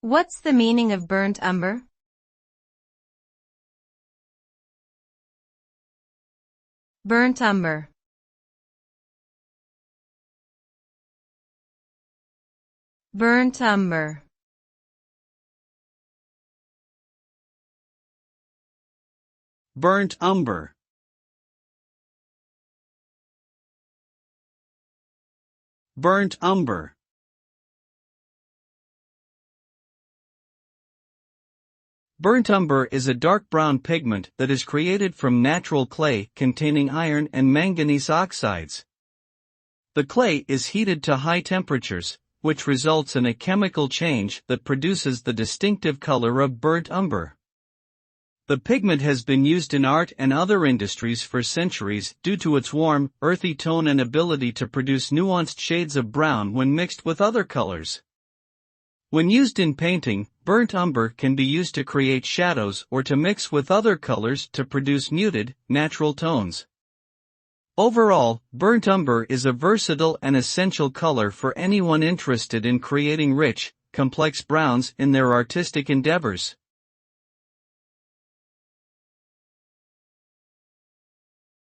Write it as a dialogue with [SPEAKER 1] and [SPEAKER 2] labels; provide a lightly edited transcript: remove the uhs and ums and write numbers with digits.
[SPEAKER 1] What's the meaning of burnt umber? Burnt umber. Burnt umber.
[SPEAKER 2] Burnt umber. Burnt umber. Burnt umber is a dark brown pigment that is created from natural clay containing iron and manganese oxides. The clay is heated to high temperatures, which results in a chemical change that produces the distinctive color of burnt umber. The pigment has been used in art and other industries for centuries due to its warm, earthy tone and ability to produce nuanced shades of brown when mixed with other colors. When used in painting, burnt umber can be used to create shadows or to mix with other colors to produce muted, natural tones. Overall, burnt umber is a versatile and essential color for anyone interested in creating rich, complex browns in their artistic endeavors.